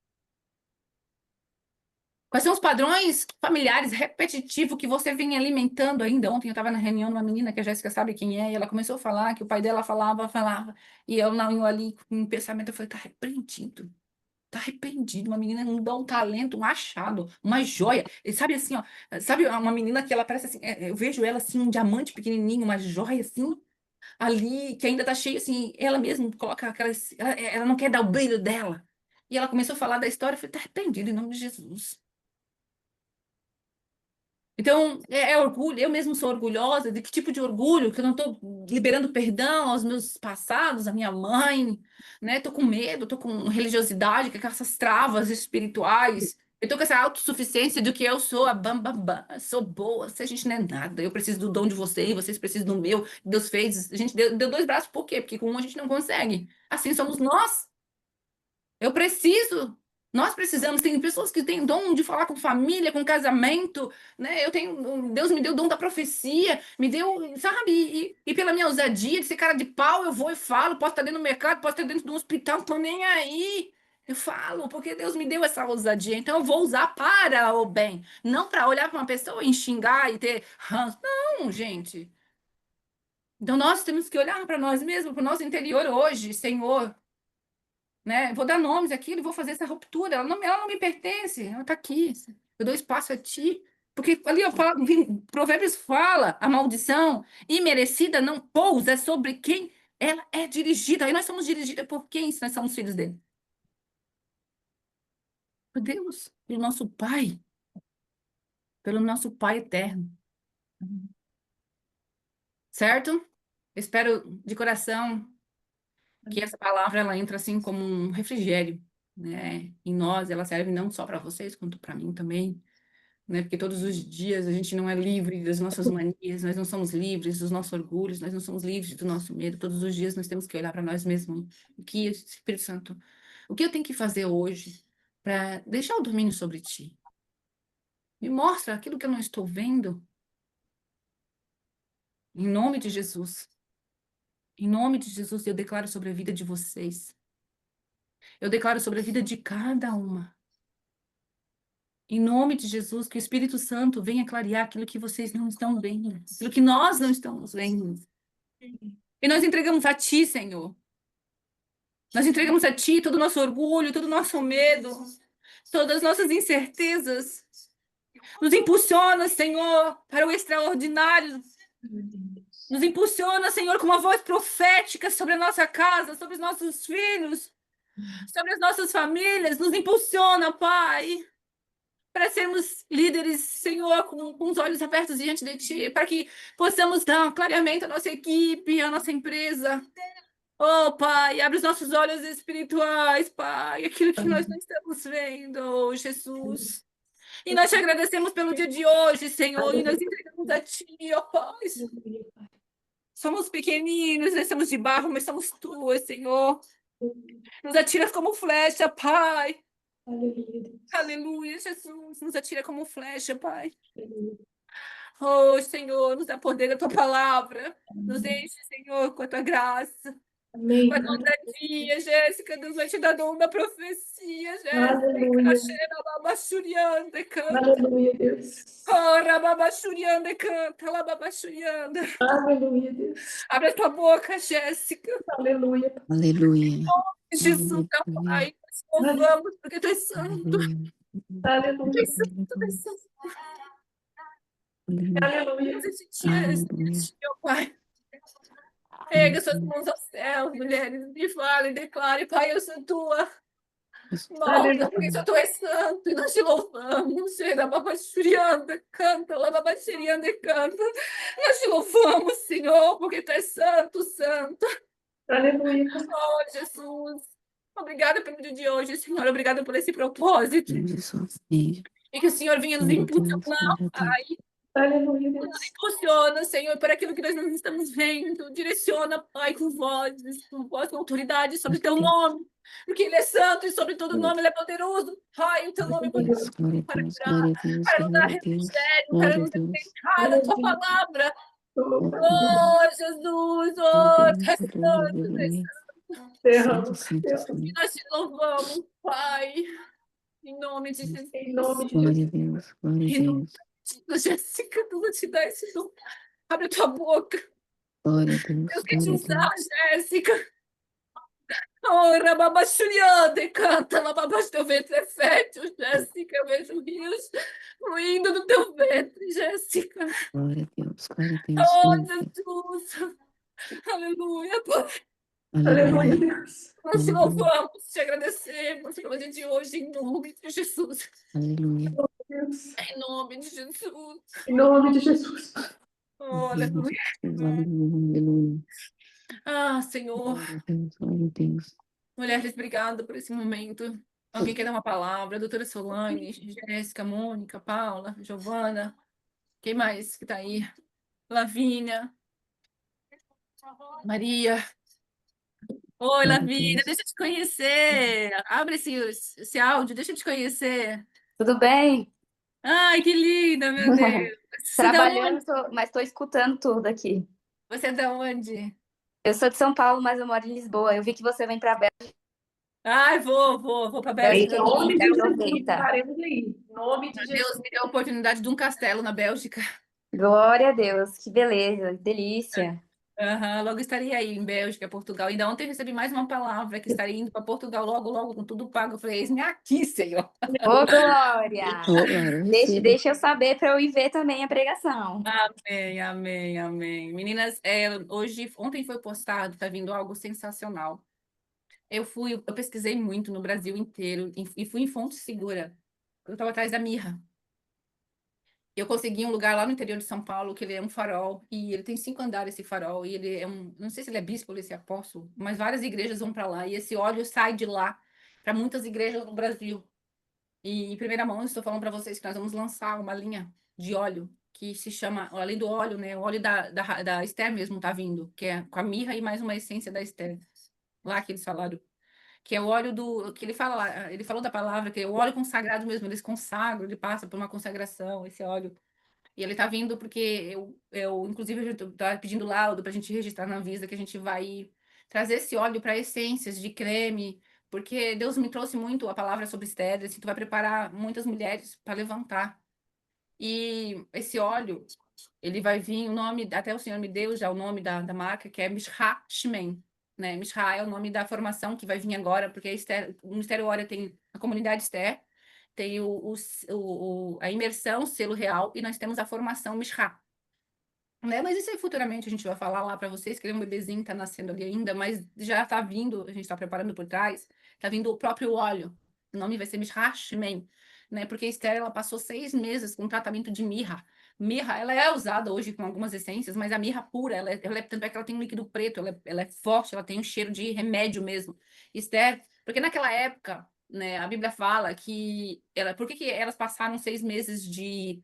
Quais são os padrões familiares repetitivos que você vem alimentando ainda? Ontem eu estava na reunião de uma menina que a Jéssica sabe quem é, e ela começou a falar que o pai dela falava, e eu não, eu ali com um pensamento, eu falei, tá repreendido. Tá arrependido, uma menina não dá um talento, um achado, uma joia. E sabe assim, ó, sabe uma menina que ela parece assim, eu vejo ela assim, um diamante pequenininho, uma joia assim, ali, que ainda tá cheio assim, ela mesma coloca aquelas, ela não quer dar o brilho dela. E ela começou a falar da história, eu falei, tá arrependido em nome de Jesus. Então, é orgulho, eu mesmo sou orgulhosa, de que tipo de orgulho? Que eu não estou liberando perdão aos meus passados, à minha mãe, né? Estou com medo, estou com religiosidade, com essas travas espirituais. Eu estou com essa autossuficiência de que eu sou a bambambam, sou boa, se a gente não é nada, eu preciso do dom de vocês, vocês precisam do meu. Deus fez, a gente deu dois braços, por quê? Porque com um a gente não consegue. Assim somos nós. Eu preciso. Nós precisamos. Tem pessoas que têm dom de falar com família, com casamento, né? Eu tenho. Deus me deu o dom da profecia, me deu, sabe? E pela minha ousadia de ser cara de pau, eu vou e falo. Posso estar dentro do mercado, posso estar dentro de um hospital, não tô nem aí. Eu falo, porque Deus me deu essa ousadia. Então eu vou usar para o bem, não para olhar para uma pessoa e xingar e ter ranço. Não, gente. Então nós temos que olhar para nós mesmos, para o nosso interior hoje, Senhor, né? Vou dar nomes aqui, e vou fazer essa ruptura. Ela não me pertence, ela está aqui. Eu dou espaço a ti. Porque ali eu falo, Provérbios fala, a maldição imerecida não pousa sobre quem ela é dirigida. Aí nós somos dirigidas por quem, se nós somos filhos dele? Por Deus, pelo nosso Pai, pelo nosso Pai eterno. Certo? Espero de coração que essa palavra ela entra assim como um refrigério, né? Em nós, ela serve não só para vocês, quanto para mim também, né? Porque todos os dias a gente não é livre das nossas manias, nós não somos livres dos nossos orgulhos, nós não somos livres do nosso medo. Todos os dias nós temos que olhar para nós mesmos. O que, Espírito Santo, o que eu tenho que fazer hoje para deixar o domínio sobre ti? Me mostra aquilo que eu não estou vendo. Em nome de Jesus. Em nome de Jesus, eu declaro sobre a vida de vocês. Eu declaro sobre a vida de cada uma. Em nome de Jesus, que o Espírito Santo venha clarear aquilo que vocês não estão vendo, aquilo que nós não estamos vendo. E nós entregamos a Ti, Senhor. Nós entregamos a Ti todo o nosso orgulho, todo o nosso medo, todas as nossas incertezas. Nos impulsiona, Senhor, para o extraordinário. Nos impulsiona, Senhor, com uma voz profética sobre a nossa casa, sobre os nossos filhos, sobre as nossas famílias. Nos impulsiona, Pai, para sermos líderes, Senhor, com os olhos abertos diante de Ti, para que possamos dar clareamento à nossa equipe, à nossa empresa. Oh, Pai, abre os nossos olhos espirituais, Pai, aquilo que nós não estamos vendo, oh, Jesus. E nós te agradecemos pelo dia de hoje, Senhor, e nós entregamos a Ti, ó Pai. Somos pequeninos, nós somos de barro, mas somos Tuas, Senhor. Nos atiras como flecha, Pai. Aleluia, Jesus. Nos atira como flecha, Pai. Oh, Senhor, nos dá poder da Tua palavra. Nos enche, Senhor, com a Tua graça. Amém. Com a Tua ousadia, Jéssica. Deus vai te dar dom da profecia, Jéssica. Aleluia. Canta. Aleluia, Deus. Oh, rababachurianda, canta, lababachurianda. Aleluia, Deus. Abre a tua boca, Jéssica. Aleluia. Aleluia. Jesus, meu Pai, nós te louvamos porque Tu és santo. Aleluia. Tu Aleluia. és santo, Tu és santo. Aleluia. Deus, existe, meu Pai. Pega suas mãos ao céu, mulheres, e fala e declare, Pai, eu sou Tua. Molda, porque só Tu és santo e nós te louvamos. Rababachurianda, canta, lababachurianda, canta. Nós te louvamos, Senhor, porque Tu és santo, santo. Aleluia. Oh, Jesus. Obrigada pelo dia de hoje, Senhor. Obrigada por esse propósito. Jesus. Amém. E que o Senhor venha nos Glória a Deus, impulsionar, glória a Deus. Pai. Aleluia, Deus. Impulsiona, Senhor, por aquilo que nós não estamos vendo. Direciona, Pai, com voz, com autoridade sobre teu nome. Porque Ele é santo e sobre todo nome Ele é poderoso. Pai, o teu nome é poderoso Glória a para Deus, curar, glória a Deus, para nos dar glória a Deus, refrigério, para glória a nos Deus. alimentar da tua palavra. Oh, Pai, Oh, Jesus, oh, Aleluia, santo, aleluia. derrama, Santo, santo, Deus. santo. e nós te louvamos, Pai, em nome de Jesus. Em nome de Glória a Jesus. Deus, glória a Em nome Deus. de Jesus, Jéssica, tu vou te dar esse dom. Abre a tua boca. Glória a Deus, Deus quer te glória a usar, Deus. Jéssica. Oh, Rababachuriande, canta, Rababach, teu ventre é fértil, Jéssica. Eu vejo rios fluindo do teu ventre, Jéssica. Glória a Deus, glória a Deus, Oh, glória a Deus. Jesus. Aleluia, Pai. Aleluia, Aleluia, Deus. Nós te aleluia, louvamos, te agradecemos pelo dia de hoje, em nome de Jesus. aleluia. Deus. Em nome de Jesus. Em nome de Jesus. Oh, Em nome de aleluia. Jesus, aleluia, aleluia. Ah, Senhor. Glória a Deus, glória a Deus. Mulheres, obrigada por esse momento. Alguém quer dar uma palavra? Doutora Solane, Jéssica, Mônica, Paula, Giovana. Quem mais que está aí? Lavínia, Maria. Oi, Glória a Lavínia, Deus. deixa eu te conhecer. Abre esse áudio, deixa eu te conhecer. Tudo bem? Ai, que linda, meu Deus. Você é da onde? Trabalhando, mas estou escutando tudo aqui. Você é da onde? Eu sou de São Paulo, mas eu moro em Lisboa. Eu vi que você vem para a Ai, vou para a Em Bélgica. Bélgica, Deus nome me de deu, Jesus. aproveita. Estaremos aí. Em nome de Deus Jesus. me deu a oportunidade de um castelo na Bélgica. Glória a Deus, que beleza, que delícia. Aham, logo estarei aí em Bélgica, Portugal. Ainda ontem eu recebi mais uma palavra que estarei indo para Portugal logo, logo, com tudo pago. Eu falei, eis-me aqui, Senhor. Ô, Glória! Ô, glória, Deixa, receba. deixa eu saber para eu ir ver também a pregação. Amém, amém, amém. Meninas, ontem foi postado, tá vindo algo sensacional. Eu pesquisei muito no Brasil inteiro e fui em fonte segura. Eu estava atrás da mirra. Eu consegui um lugar lá no interior de São Paulo, que ele é um farol, e ele tem 5 andares esse farol, e ele é não sei se ele é bispo ou se é apóstolo, mas várias igrejas vão para lá, e esse óleo sai de lá para muitas igrejas no Brasil. E em primeira mão, eu estou falando para vocês que nós vamos lançar uma linha de óleo que se chama, além do óleo, né? O óleo da Esther mesmo tá vindo, que é com a mirra e mais uma essência da Esther. Lá que eles falaram. Que é o óleo do. Que ele fala lá, ele falou da palavra, que é o óleo consagrado mesmo, eles consagram, ele passa por uma consagração, esse óleo. E ele tá vindo porque inclusive, eu tô pedindo laudo para a gente registrar na Anvisa que a gente vai trazer esse óleo para essências de creme, porque Deus me trouxe muito a palavra sobre estéreo, assim, tu vai preparar muitas mulheres para levantar. E esse óleo, ele vai vir, o nome, até o Senhor me deu já o nome da marca, que é Mishra Shimen, né? Mishra é o nome da formação que vai vir agora, porque o Ministério Óleo tem a comunidade Esther, tem a imersão, selo real, e nós temos a formação Mishra. Né? Mas isso aí futuramente a gente vai falar lá para vocês, que ele é um bebezinho, tá nascendo ali ainda, mas já tá vindo, a gente está preparando por trás, tá vindo o próprio óleo. O nome vai ser Mishra Shimen, né? Porque a Esther, ela passou 6 meses com tratamento de mirra. Mirra, ela é usada hoje com algumas essências, mas a mirra pura, tanto é que ela tem um líquido preto, ela é forte, ela tem um cheiro de remédio mesmo. Esther, porque naquela época, né, a Bíblia fala que por que elas passaram 6 meses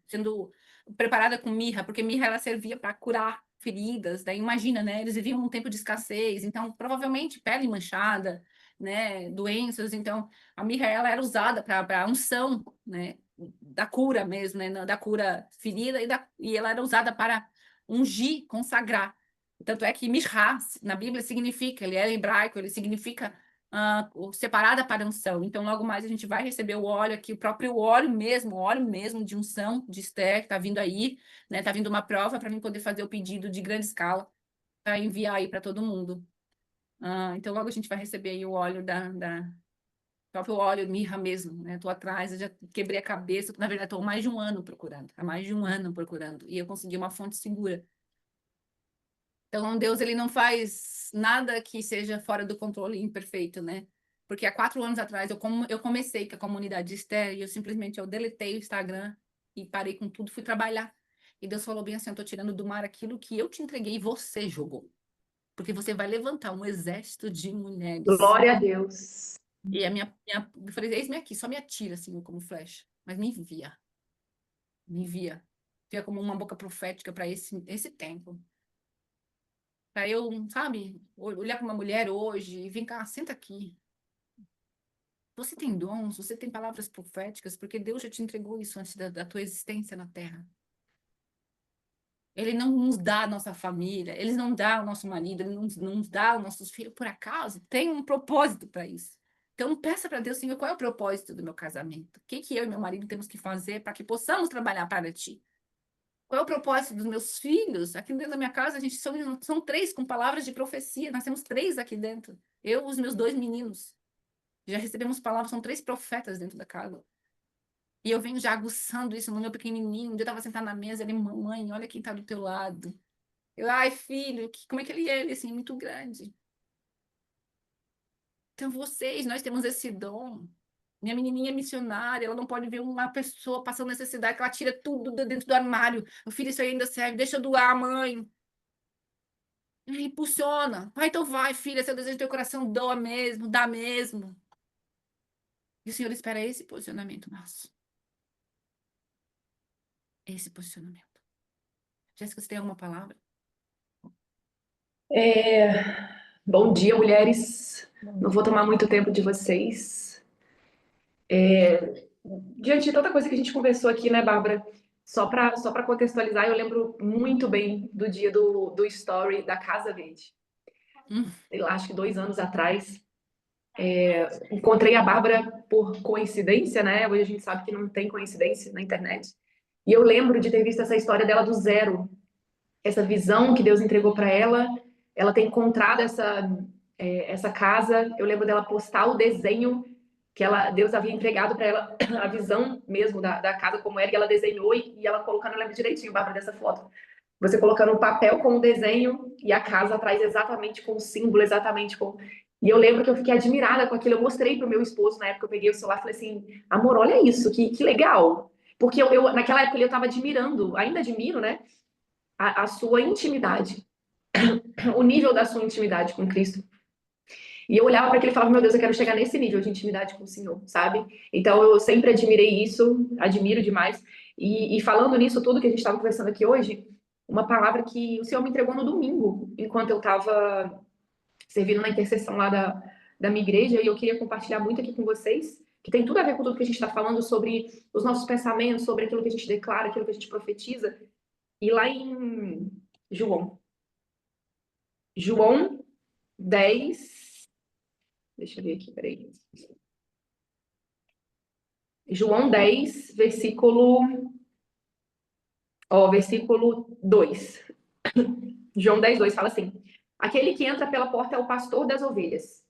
sendo preparada com mirra, porque mirra ela servia para curar feridas, daí imagina, né? Eles viviam num tempo de escassez, então provavelmente pele manchada, né? Doenças, então a mirra ela era usada para unção, né? Da cura mesmo, né? Da cura ferida e ela era usada para ungir, consagrar. Tanto é que mirra na Bíblia significa, ele é hebraico, ele significa separada para unção. Então, logo mais a gente vai receber o óleo aqui, o próprio óleo mesmo de unção de Esther, que está vindo aí, né? Está vindo uma prova para mim poder fazer o pedido de grande escala para enviar aí para todo mundo. Então, logo a gente vai receber aí o óleo próprio óleo mirra mesmo, né? Estou atrás, eu já quebrei a cabeça, na verdade, estou há mais de um ano procurando, e eu consegui uma fonte segura. Então, Deus, ele não faz nada que seja fora do controle imperfeito, né? Porque há 4 anos atrás eu comecei com a comunidade de Esther e eu deletei o Instagram e parei com tudo, fui trabalhar. E Deus falou bem assim, eu estou tirando do mar aquilo que eu te entreguei e você jogou. Porque você vai levantar um exército de mulheres. Glória a Deus. E eu falei, eis-me aqui, só me atira assim como flecha. Mas me envia. Me envia. Fica como uma boca profética para esse tempo. Para eu, sabe, olhar para uma mulher hoje e vem cá, senta aqui. Você tem dons, você tem palavras proféticas, porque Deus já te entregou isso antes da tua existência na Terra. Ele não nos dá a nossa família, ele não dá o nosso marido, ele não nos dá os nossos filhos por acaso. Tem um propósito para isso. Então, peça para Deus, Senhor, qual é o propósito do meu casamento? O que eu e meu marido temos que fazer para que possamos trabalhar para ti? Qual é o propósito dos meus filhos? Aqui dentro da minha casa, a gente são 3 com palavras de profecia. Nós temos 3 aqui dentro. Eu e os meus 2 meninos. Já recebemos palavras, são 3 profetas dentro da casa. E eu venho já aguçando isso no meu pequenininho. Um dia eu estava sentada na mesa, ele, mamãe, olha quem está do teu lado. Eu, ai, filho, como é que ele é? Ele, assim, muito grande. Então, nós temos esse dom. Minha menininha é missionária, ela não pode ver uma pessoa passando necessidade, que ela tira tudo dentro do armário. O filho, isso aí ainda serve, deixa eu doar, mãe. E impulsiona. Vai, então vai, filha, seu desejo do teu coração, doa mesmo, dá mesmo. E o Senhor espera esse posicionamento nosso. Esse posicionamento. Jéssica, você tem alguma palavra? Bom dia, mulheres. Não vou tomar muito tempo de vocês. Diante de tanta coisa que a gente conversou aqui, né, Bárbara? Só para contextualizar, eu lembro muito bem do dia do story da Casa Verde. Sei lá, acho que 2 anos atrás. Encontrei a Bárbara por coincidência, né? Hoje a gente sabe que não tem coincidência na internet. E eu lembro de ter visto essa história dela do zero. Essa visão que Deus entregou para ela. Ela ter encontrado essa casa. Eu lembro dela postar o desenho que Deus havia entregado para ela, a visão mesmo da casa como era, que ela desenhou e ela colocando, eu lembro direitinho, Bárbara, dessa foto. Você colocando o papel com o desenho e a casa atrás exatamente com o símbolo, exatamente com... E eu lembro que eu fiquei admirada com aquilo. Eu mostrei pro meu esposo na época, eu peguei o celular e falei assim, amor, olha isso, que legal. Porque naquela época eu estava admirando, ainda admiro, né, a sua intimidade, o nível da sua intimidade com Cristo. E eu olhava para aquilo e falava, meu Deus, eu quero chegar nesse nível de intimidade com o Senhor, sabe? Então eu sempre admirei isso, admiro demais. E falando nisso tudo que a gente estava conversando aqui hoje, uma palavra que o Senhor me entregou no domingo, enquanto eu estava servindo na intercessão lá da minha igreja, e eu queria compartilhar muito aqui com vocês, que tem tudo a ver com tudo que a gente está falando sobre os nossos pensamentos, sobre aquilo que a gente declara, aquilo que a gente profetiza. E lá em João 10, deixa eu ver aqui, peraí. João 10, versículo 2. João 10, 2 fala assim: aquele que entra pela porta é o pastor das ovelhas.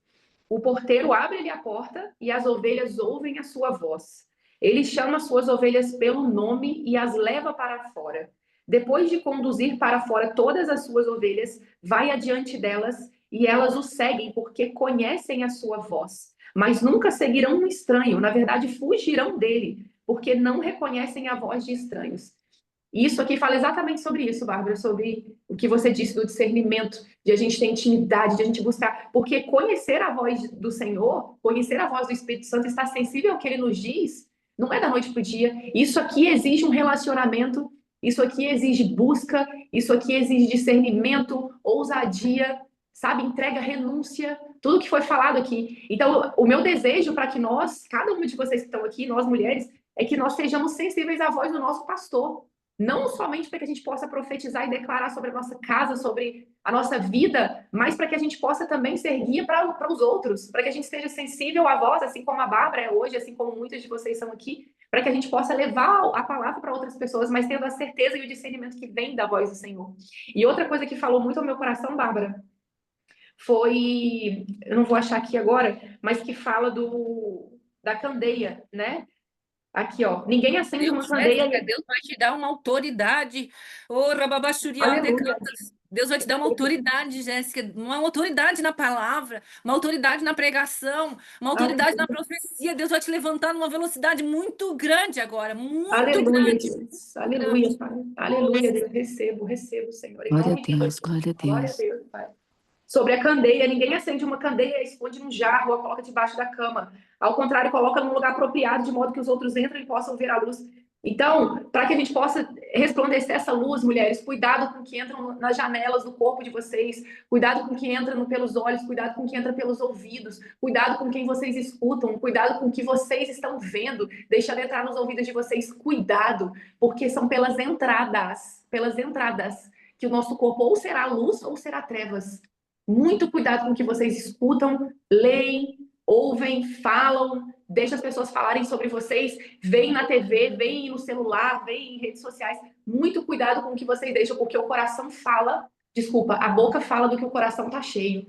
O porteiro abre-lhe a porta e as ovelhas ouvem a sua voz. Ele chama as suas ovelhas pelo nome e as leva para fora. Depois de conduzir para fora todas as suas ovelhas, vai adiante delas e elas o seguem porque conhecem a sua voz. Mas nunca seguirão um estranho, na verdade fugirão dele, porque não reconhecem a voz de estranhos. E isso aqui fala exatamente sobre isso, Bárbara, sobre o que você disse do discernimento, de a gente ter intimidade, de a gente buscar. Porque conhecer a voz do Senhor, conhecer a voz do Espírito Santo, estar sensível ao que ele nos diz, não é da noite para o dia. Isso aqui exige um relacionamento, isso aqui exige busca, isso aqui exige discernimento, ousadia, sabe, entrega, renúncia, tudo que foi falado aqui. Então, o meu desejo para que nós, cada uma de vocês que estão aqui, nós mulheres, é que nós sejamos sensíveis à voz do nosso pastor. Não somente para que a gente possa profetizar e declarar sobre a nossa casa, sobre a nossa vida, mas para que a gente possa também ser guia para os outros, para que a gente esteja sensível à voz, assim como a Bárbara é hoje, assim como muitas de vocês são aqui, para que a gente possa levar a palavra para outras pessoas, mas tendo a certeza e o discernimento que vem da voz do Senhor. E outra coisa que falou muito ao meu coração, Bárbara, foi, eu não vou achar aqui agora, mas que fala da candeia, né? Aqui, ó. Ninguém acende uma candeia. Jéssica, Deus vai te dar uma autoridade. Aleluia. Deus vai te dar uma autoridade, Jéssica, uma autoridade na palavra, uma autoridade na pregação, uma autoridade na profecia. Deus vai te levantar numa velocidade muito grande agora, muito Aleluia, grande. Deus. Aleluia, Pai. Aleluia, Deus. Recebo, Senhor. Em Glória a nome de Deus, Jesus. glória a Glória a Deus. Deus, Pai. Sobre a candeia, ninguém acende uma candeia, esconde num jarro ou coloca debaixo da cama. Ao contrário, coloca num lugar apropriado, de modo que os outros entrem e possam ver a luz. Então, para que a gente possa resplandecer essa luz, mulheres. Cuidado com o que entra nas janelas do corpo de vocês. Cuidado com o que entra pelos olhos. Cuidado com o que entra pelos ouvidos. Cuidado com quem vocês escutam. Cuidado com o que vocês estão vendo, deixando entrar nos ouvidos de vocês. Cuidado, porque são pelas entradas, que o nosso corpo ou será luz ou será trevas. Muito cuidado com o que vocês escutam, leem, ouvem, falam, deixa as pessoas falarem sobre vocês, veem na TV, veem no celular, veem em redes sociais. Muito cuidado com o que vocês deixam, porque o coração fala, a boca fala do que o coração está cheio.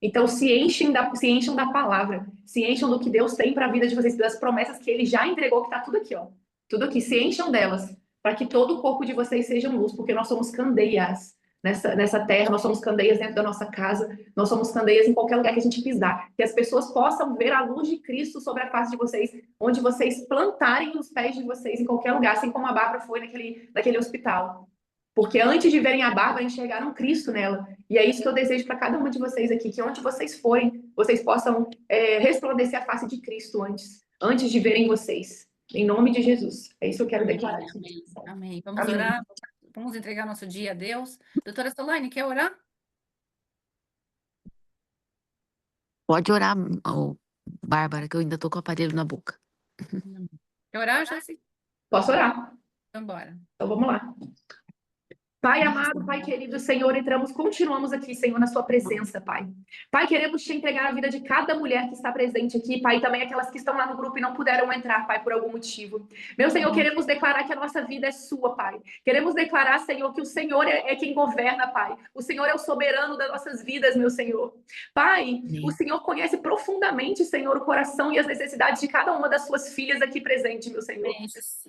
Então, se encham da palavra, se encham do que Deus tem para a vida de vocês, das promessas que Ele já entregou, que está tudo aqui, ó. Tudo aqui, se encham delas, para que todo o corpo de vocês seja luz, porque nós somos candeias nessa terra, nós somos candeias dentro da nossa casa, nós somos candeias em qualquer lugar que a gente pisar, que as pessoas possam ver a luz de Cristo sobre a face de vocês, onde vocês plantarem os pés de vocês em qualquer lugar, assim como a Bárbara foi naquele hospital. Porque antes de verem a Bárbara, enxergaram Cristo nela. E é isso que eu desejo para cada uma de vocês aqui, que onde vocês forem, vocês possam resplandecer a face de Cristo antes de verem vocês. Em nome de Jesus. É isso que eu quero declarar. Amém. Amém. Vamos orar? Vamos entregar nosso dia a Deus. Doutora Solane, quer orar? Pode orar, Bárbara, que eu ainda tô com o aparelho na boca. Quer orar, Jaci? Posso orar? Então, bora. Então, vamos lá. Pai amado, Pai querido, Senhor, continuamos aqui, Senhor, na sua presença, Pai. Pai, queremos te entregar a vida de cada mulher que está presente aqui, Pai, e também aquelas que estão lá no grupo e não puderam entrar, Pai, por algum motivo. Meu Senhor, queremos declarar que a nossa vida é sua, Pai. Queremos declarar, Senhor, que o Senhor é quem governa, Pai. O Senhor é o soberano das nossas vidas, meu Senhor. Pai, o Senhor conhece profundamente, Senhor, o coração e as necessidades de cada uma das suas filhas aqui presente, meu Senhor.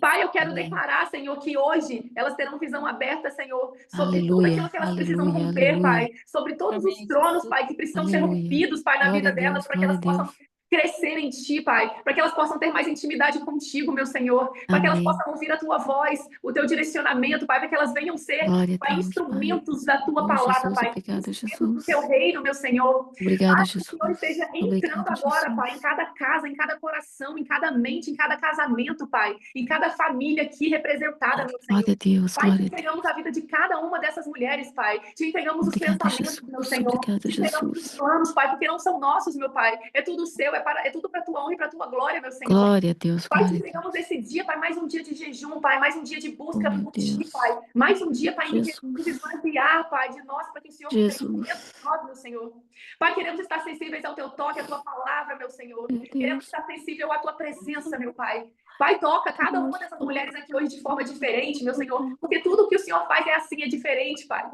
Pai, eu quero declarar, Senhor, que hoje elas terão visão aberta, Senhor, sobre tudo aquilo que elas precisam romper, Pai, sobre todos os tronos, Pai, que precisam ser rompidos, Pai, na vida delas, para que elas possam crescer em Ti, Pai, para que elas possam ter mais intimidade contigo, meu Senhor, para que elas possam ouvir a Tua voz, o Teu direcionamento, Pai, para que elas venham ser, Pai, instrumentos da Tua palavra, Pai, instrumentos do Teu reino, meu Senhor. Obrigada, Jesus. Que o Senhor esteja entrando agora, Pai, em cada casa, em cada coração, em cada mente, em cada casamento, Pai, em cada família aqui representada, meu Senhor. Glória a Deus, Pai, glória te entregamos a vida de cada uma dessas mulheres, Pai. Te entregamos os pensamentos, meu Senhor. Te entregamos os planos, Pai, porque não são nossos, meu Pai. É tudo seu, é tudo para tua honra e para tua glória, meu Senhor. Glória a Deus, Pai, te glória a entregamos esse dia, Pai, mais um dia de jejum, Pai, mais um dia de busca Meu por Ti, Deus. Pai. Mais um dia, Pai, em que Jesus. queremos esvaziar, Pai, de nós, para que o Senhor Jesus. esteja dentro de nós, meu Senhor. Pai, queremos estar sensíveis ao Teu toque, à Tua palavra, meu Senhor. Meu Queremos Deus. estar sensível à Tua presença, meu Pai. Pai, toca cada uma dessas mulheres aqui hoje de forma diferente, meu Senhor, porque tudo que o Senhor faz é assim, é diferente, Pai.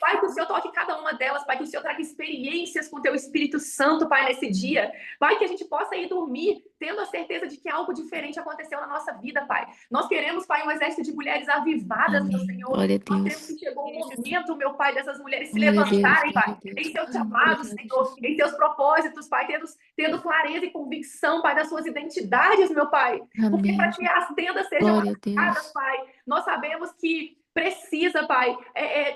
Pai, que o Senhor toque cada uma delas, Pai, que o Senhor traga experiências com o Teu Espírito Santo, Pai, nesse dia. Pai, que a gente possa ir dormir tendo a certeza de que algo diferente aconteceu na nossa vida, Pai. Nós queremos, Pai, um exército de mulheres avivadas, meu Amém. Senhor. Glória a Nós queremos Deus. que chegou o momento, meu Pai, dessas mulheres se Glória a Deus, levantarem, glória Pai, a Deus. em seus Amém. chamados, Obrigada, Senhor, Jesus. em seus propósitos, Pai, tendo clareza e convicção, Pai, das suas identidades, meu Pai. Porque Amém. para que as tendas sejam Glória a marcadas, Deus. Pai, nós sabemos que precisa, Pai,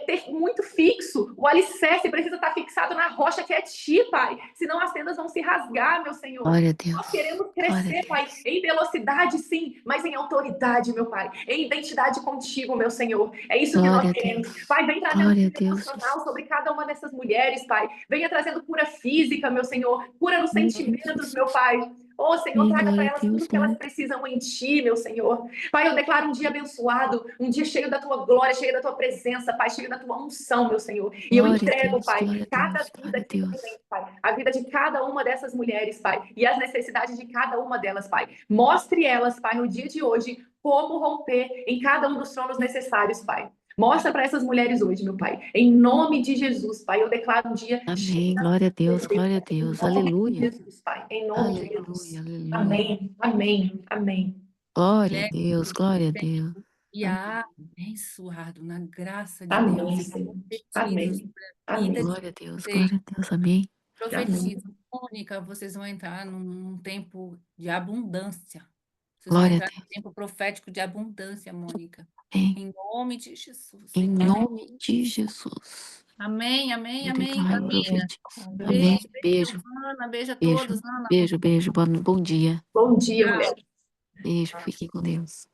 ter muito fixo. O alicerce precisa estar fixado na rocha que é Ti, Pai. Senão as tendas vão se rasgar, meu Senhor. Glória a Deus. Nós queremos Glória a crescer, Pai, Deus. em velocidade, sim, mas em autoridade, meu Pai. Em identidade contigo, meu Senhor. É isso que Glória nós a queremos. Deus. Pai, vem trazendo Glória a cura Deus. emocional sobre cada uma dessas mulheres, Pai. Venha trazendo cura física, meu Senhor. Cura nos sentimentos, meu Pai. Oh, Senhor, Sim, traga para glória a elas Deus, tudo que elas glória a precisam em Ti, meu Senhor. Pai, eu declaro um dia abençoado, um dia cheio da Tua glória, cheio da Tua presença, Pai, cheio da Tua unção, meu Senhor. E eu Glória a entrego, Deus, Pai, glória a cada Deus, vida glória a aqui Deus. presente, Pai, a vida de cada uma dessas mulheres, Pai, e as necessidades de cada uma delas, Pai. Mostre elas, Pai, no dia de hoje, como romper em cada um dos tronos necessários, Pai. Mostra para essas mulheres hoje, meu Pai. Em nome de Jesus, Pai, eu declaro um dia Amém. Glória a Deus, glória a Deus. em nome de Aleluia. Jesus, Pai. Em nome de Jesus. Aleluia, aleluia. Amém, amém, amém. Glória a Deus, glória a Deus. E abençoado na graça de Amém, Deus. Senhor. Profetizo Amém. sobre a Amém. vida de Glória a Deus, vocês. glória a Deus. Amém. Profetizo. Mônica, vocês vão entrar num tempo de abundância. Vocês vão Glória a entrar num Deus. tempo profético de abundância, Mônica. Amém. Em nome de Jesus. Em nome de Jesus. Amém, amém, Eu amém. declaro, Camila. profetizo. Beijo, Amém. beijo, Beijo, Ana. Beijo a beijo, todos, Ana. beijo, beijo. Bom dia. Bom dia, Tchau. mulher. Beijo, fiquem com Deus.